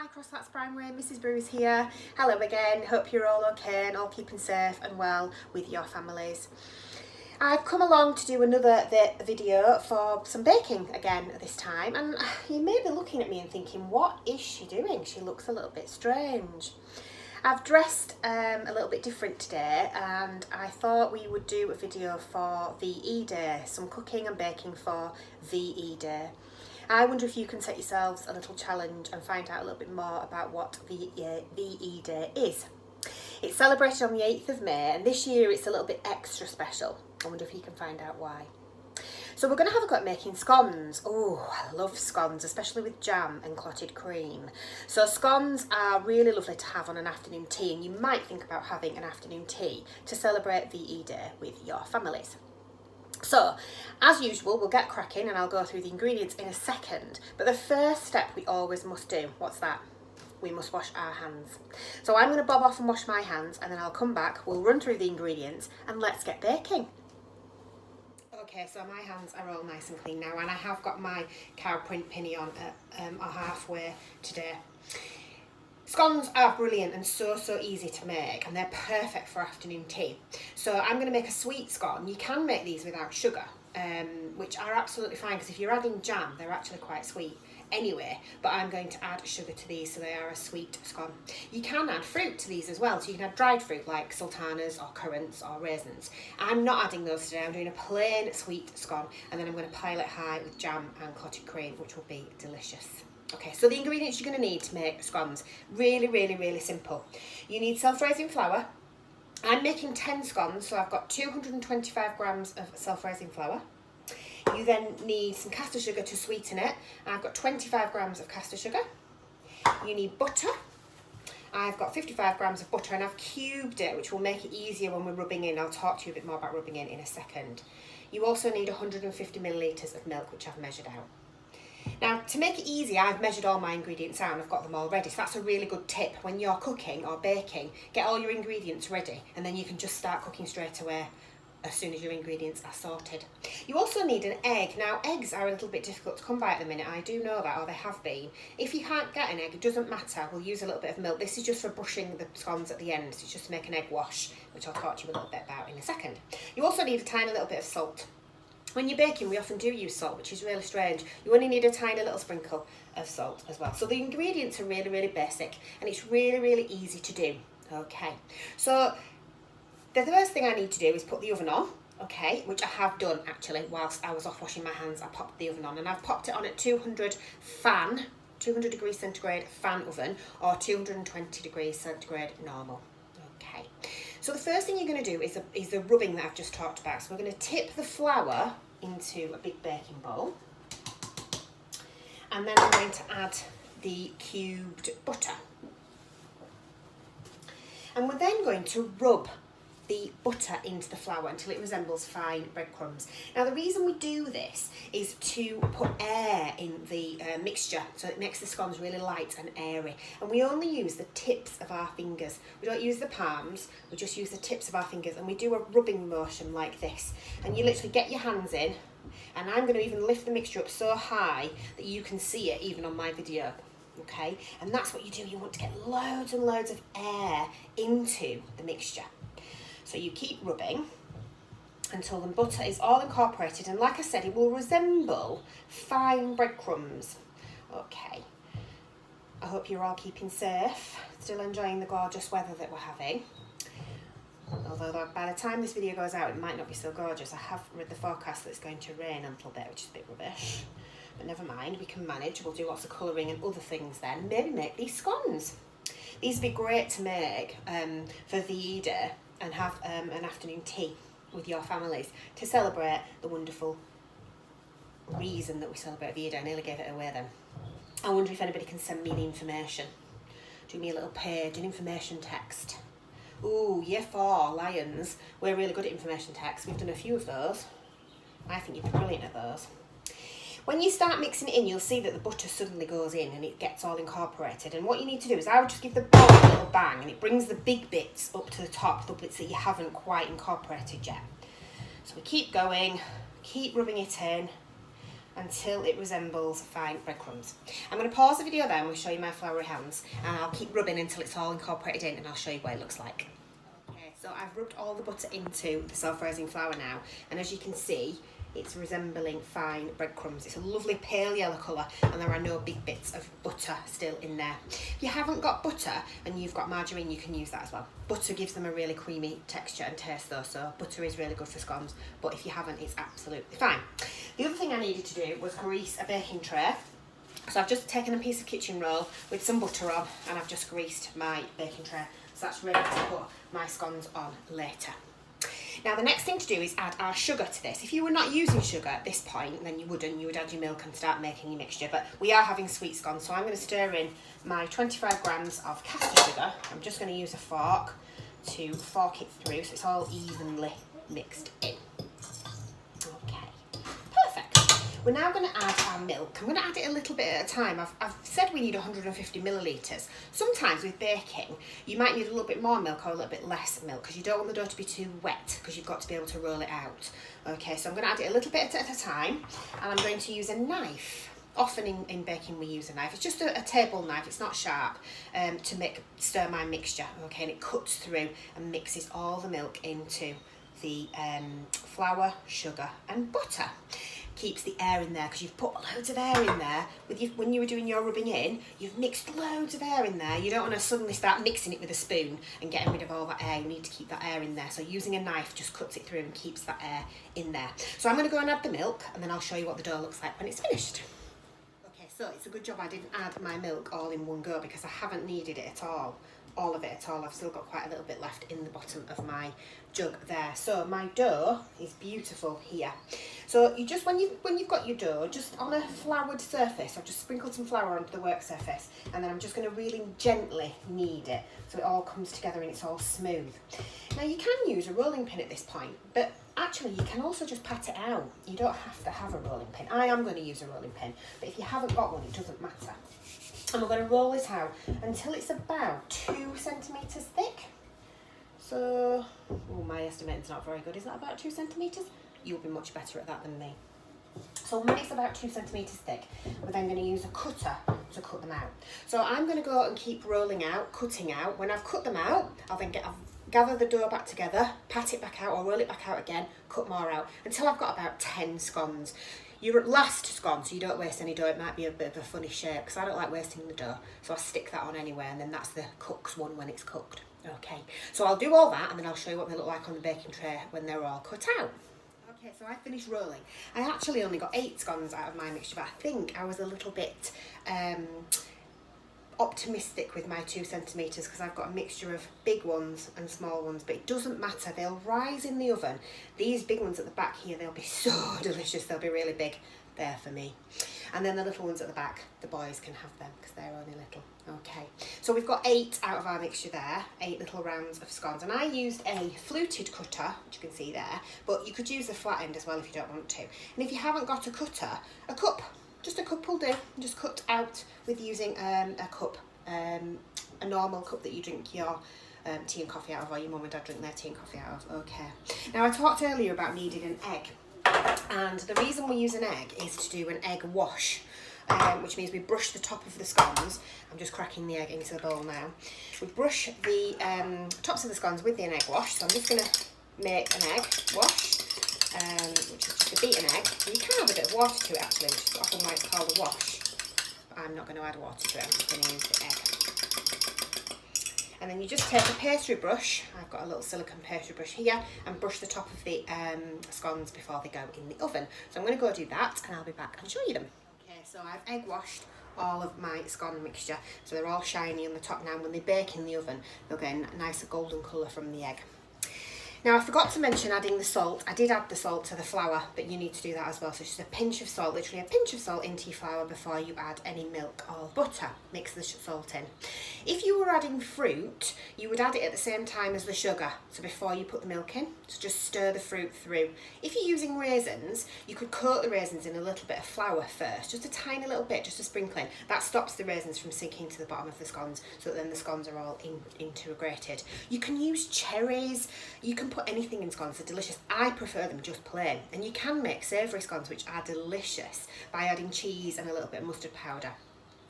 Hi Crossflatts Primary, Mrs Brewis here. Hello again, hope you're all okay and all keeping safe and well with your families. I've come along to do another video for some baking again this time, and you may be looking at me and thinking, what is she doing? She looks a little bit strange. I've dressed a little bit different today, and I thought we would do a video for VE Day, some cooking and baking for VE Day. I wonder if you can set yourselves a little challenge and find out a little bit more about what VE Day is. It's celebrated on the 8th of May, and this year it's a little bit extra special. I wonder if you can find out why. So we're going to have a go at making scones. Oh, I love scones, especially with jam and clotted cream. So scones are really lovely to have on an afternoon tea, and you might think about having an afternoon tea to celebrate VE Day with your families. So, as usual, we'll get cracking and I'll go through the ingredients in a second. But the first step we always must do, what's that? We must wash our hands. So I'm going to bob off and wash my hands, and then I'll come back, we'll run through the ingredients and let's get baking. Okay, so my hands are all nice and clean now, and I have got my cow print pinny on at halfway today. Scones are brilliant and so easy to make, and they're perfect for afternoon tea. So I'm going to make a sweet scone. You can make these without sugar, which are absolutely fine, because if you're adding jam, they're actually quite sweet anyway, but I'm going to add sugar to these, so they are a sweet scone. You can add fruit to these as well, so you can add dried fruit like sultanas or currants or raisins. I'm not adding those today. I'm doing a plain sweet scone, and then I'm going to pile it high with jam and clotted cream, which will be delicious. Okay, so the ingredients you're going to need to make scones, really simple. You need self-raising flour. I'm making 10 scones, so I've got 225 grams of self-raising flour. You then need some caster sugar to sweeten it. I've got 25 grams of caster sugar. You need butter. I've got 55 grams of butter, and I've cubed it, which will make it easier when we're rubbing in. I'll talk to you a bit more about rubbing in a second. You also need 150 millilitres of milk, which I've measured out. Now, to make it easy, I've measured all my ingredients out and I've got them all ready. So that's a really good tip when you're cooking or baking. Get all your ingredients ready, and then you can just start cooking straight away as soon as your ingredients are sorted. You also need an egg. Now, eggs are a little bit difficult to come by at the minute. I do know that, or they have been. If you can't get an egg, it doesn't matter. We'll use a little bit of milk. This is just for brushing the scones at the end. So it's just to make an egg wash, which I'll talk to you a little bit about in a second. You also need a tiny little bit of salt. When you're baking, we often do use salt, which is really strange. You only need a tiny little sprinkle of salt as well. So the ingredients are really basic, and it's really easy to do. Okay, so the first thing I need to do is put the oven on, okay, which I have done actually whilst I was off washing my hands. I popped the oven on, and I've popped it on at 200 degrees centigrade fan oven, or 220 degrees centigrade normal. Okay. So the first thing you're going to do is the rubbing that I've just talked about. So we're going to tip the flour into a big baking bowl, and then I'm going to add the cubed butter, and we're then going to rub the butter into the flour until it resembles fine breadcrumbs. Now, the reason we do this is to put air in the mixture, so it makes the scones really light and airy. And we only use the tips of our fingers. We don't use the palms, we just use the tips of our fingers, and we do a rubbing motion like this. And you literally get your hands in, and I'm going to even lift the mixture up so high that you can see it even on my video. Okay, and that's what you do. You want to get loads and loads of air into the mixture. So you keep rubbing until the butter is all incorporated, and like I said, it will resemble fine breadcrumbs. Okay, I hope you're all keeping safe, still enjoying the gorgeous weather that we're having. Although by the time this video goes out, it might not be so gorgeous. I have read the forecast that it's going to rain a little bit, which is a bit rubbish. But never mind, we can manage. We'll do lots of colouring and other things then. Maybe make these scones. These would be great to make for VE Day, and have an afternoon tea with your families to celebrate the wonderful reason that we celebrate VE Day. I nearly gave it away then. I wonder if anybody can send me the information. Do me a little page, an information text. Ooh, year 4, Lions. We're really good at information texts. We've done a few of those. I think you'd be brilliant at those. When you start mixing it in, you'll see that the butter suddenly goes in and it gets all incorporated. And what you need to do is I would just give the bowl a little bang, and it brings the big bits up to the top, the bits that you haven't quite incorporated yet. So we keep going, keep rubbing it in until it resembles fine breadcrumbs. I'm going to pause the video there and we'll show you my floury hands, and I'll keep rubbing until it's all incorporated in, and I'll show you what it looks like. Okay, so I've rubbed all the butter into the self-raising flour now, and as you can see, it's resembling fine breadcrumbs. It's a lovely pale yellow colour, and there are no big bits of butter still in there. If you haven't got butter and you've got margarine, you can use that as well. Butter gives them a really creamy texture and taste though, so butter is really good for scones, but if you haven't, it's absolutely fine. The other thing I needed to do was grease a baking tray. So I've just taken a piece of kitchen roll with some butter on, and I've just greased my baking tray, so that's ready to put my scones on later. Now the next thing to do is add our sugar to this. If you were not using sugar at this point, then you would add your milk and start making your mixture, but we are having sweet scones, so I'm going to stir in my 25 grams of caster sugar. I'm just going to use a fork to fork it through so it's all evenly mixed in. Okay, perfect. We're now going to add our milk. I'm going to add it a little bit at a time. I've said we need 150 millilitres. Sometimes with baking, you might need a little bit more milk or a little bit less milk because you don't want the dough to be too wet, because you've got to be able to roll it out. Okay, so I'm going to add it a little bit at a time, and I'm going to use a knife. Often in baking we use a knife. It's just a table knife, it's not sharp, to stir my mixture. Okay, and it cuts through and mixes all the milk into the flour, sugar and butter. Keeps the air in there because you've put loads of air in there. When you were doing your rubbing in, you've mixed loads of air in there. You don't want to suddenly start mixing it with a spoon and getting rid of all that air. You need to keep that air in there. So using a knife just cuts it through and keeps that air in there. So I'm going to go and add the milk, and then I'll show you what the dough looks like when it's finished. Okay, so it's a good job I didn't add my milk all in one go, because I haven't needed it at all of it at all. I've still got quite a little bit left in the bottom of my jug there. So my dough is beautiful here. So you just, when you've got your dough, just on a floured surface, I've just sprinkled some flour onto the work surface, and then I'm just going to really gently knead it so it all comes together and it's all smooth. Now you can use a rolling pin at this point, but actually you can also just pat it out. You don't have to have a rolling pin. I am going to use a rolling pin, but if you haven't got one, it doesn't matter. And we're going to roll it out until it's about 2 centimetres thick. So, oh, my estimating's not very good. Is that about 2 centimetres? You'll be much better at that than me. So when it's about 2 centimetres thick, we're then going to use a cutter to cut them out. So I'm going to go and keep rolling out, cutting out. When I've cut them out, I'll then gather the dough back together, pat it back out or roll it back out again, cut more out, until I've got about 10 scones. Your last scone, so you don't waste any dough. It might be a bit of a funny shape because I don't like wasting the dough, so I stick that on anyway, and then that's the cook's one when it's cooked. Okay, so I'll do all that, and then I'll show you what they look like on the baking tray when they're all cut out. Okay, so I finished rolling. I actually only got 8 scones out of my mixture, but I think I was a little bit optimistic with my 2 centimetres because I've got a mixture of big ones and small ones, but it doesn't matter, they'll rise in the oven. These big ones at the back here, they'll be so delicious, they'll be really big there for me. And then the little ones at the back, the boys can have them because they're only little. Okay, so we've got 8 out of our mixture there, 8 little rounds of scones, and I used a fluted cutter, which you can see there, but you could use a flat end as well if you don't want to. And if you haven't got a cutter, a cup. Just a cup will do. Just cut out with using a cup, a normal cup that you drink your tea and coffee out of, or your mum and dad drink their tea and coffee out of. Okay. Now I talked earlier about needing an egg, and the reason we use an egg is to do an egg wash, which means we brush the top of the scones. I'm just cracking the egg into the bowl now. We brush the tops of the scones with the egg wash, so I'm just going to make an egg wash. Which is just a beaten egg. You can add a bit of water to it actually, which is often why it's called a wash. But I'm not going to add water to it, I'm just going to use the egg. And then you just take a pastry brush, I've got a little silicone pastry brush here, and brush the top of the scones before they go in the oven. So I'm going to go do that, and I'll be back and show you them. Okay, so I've egg washed all of my scone mixture, so they're all shiny on the top now. When they bake in the oven, they'll get a nice golden colour from the egg. Now I forgot to mention adding the salt. I did add the salt to the flour, but you need to do that as well. So just a pinch of salt, literally a pinch of salt into your flour before you add any milk or butter. Mix the salt in. If you were adding fruit, you would add it at the same time as the sugar, so before you put the milk in. So just stir the fruit through. If you're using raisins, you could coat the raisins in a little bit of flour first, just a tiny little bit, just a sprinkling. That stops the raisins from sinking to the bottom of the scones, so that then the scones are all integrated. You can use cherries, you can put anything in scones, they're delicious. I prefer them just plain. And you can make savoury scones, which are delicious, by adding cheese and a little bit of mustard powder.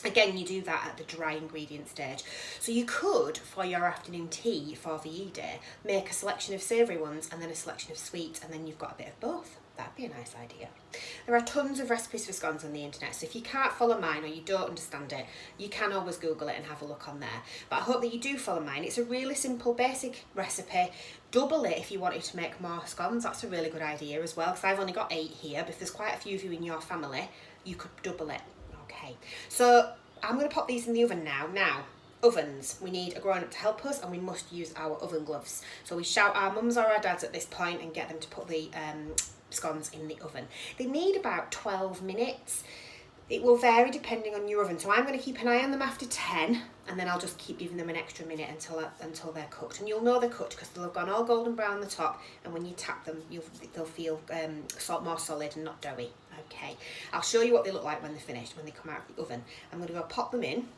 Again, you do that at the dry ingredient stage. So you could, for your afternoon tea for VE Day, make a selection of savoury ones and then a selection of sweet, and then you've got a bit of both. That'd be a nice idea. There are tons of recipes for scones on the internet, so if you can't follow mine or you don't understand it, you can always Google it and have a look on there. But I hope that you do follow mine. It's a really simple, basic recipe. Double it if you wanted to make more scones. That's a really good idea as well, because I've only got 8 here, but if there's quite a few of you in your family, you could double it. Okay, so I'm going to pop these in the oven now. Now, ovens, we need a grown-up to help us, and we must use our oven gloves. So we shout our mums or our dads at this point and get them to put the scones in the oven. They need about 12 minutes. It will vary depending on your oven. So I'm going to keep an eye on them after 10, and then I'll just keep giving them an extra minute until they're cooked. And you'll know they're cooked because they'll have gone all golden brown on the top, and when you tap them, they'll feel more solid and not doughy. Okay, I'll show you what they look like when they're finished, when they come out of the oven. I'm going to go pop them in,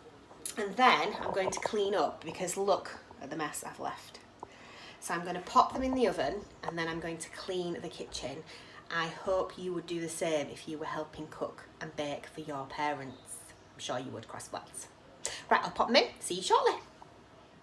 and then I'm going to clean up because look at the mess I've left. So I'm going to pop them in the oven, and then I'm going to clean the kitchen. I hope you would do the same if you were helping cook and bake for your parents. I'm sure you would, Crossflatts. Right, I'll pop them in. See you shortly.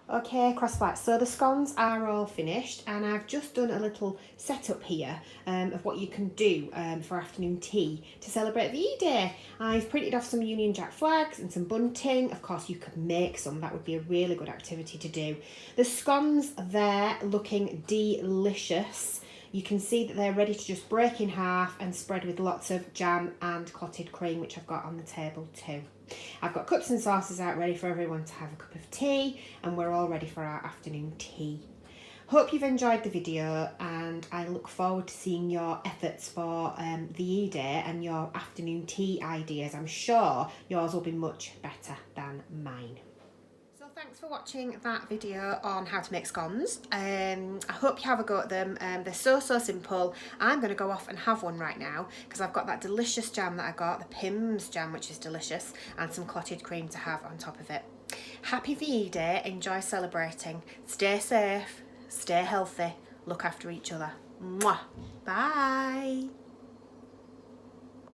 Okay, Crossflatts, so the scones are all finished, and I've just done a little setup here of what you can do for afternoon tea to celebrate VE Day. I've printed off some Union Jack flags and some bunting. Of course, you could make some. That would be a really good activity to do. The scones there looking delicious. You can see that they're ready to just break in half and spread with lots of jam and clotted cream, which I've got on the table too. I've got cups and saucers out ready for everyone to have a cup of tea, and we're all ready for our afternoon tea. Hope you've enjoyed the video, and I look forward to seeing your efforts for VE Day and your afternoon tea ideas. I'm sure yours will be much better than mine. So thanks for watching that video on how to make scones. I hope you have a go at them. They're so simple. I'm going to go off and have one right now because I've got that delicious jam that I got, the Pim's jam, which is delicious, and some clotted cream to have on top of it. Happy VE Day, enjoy celebrating, stay safe, stay healthy, look after each other. Mwah. Bye.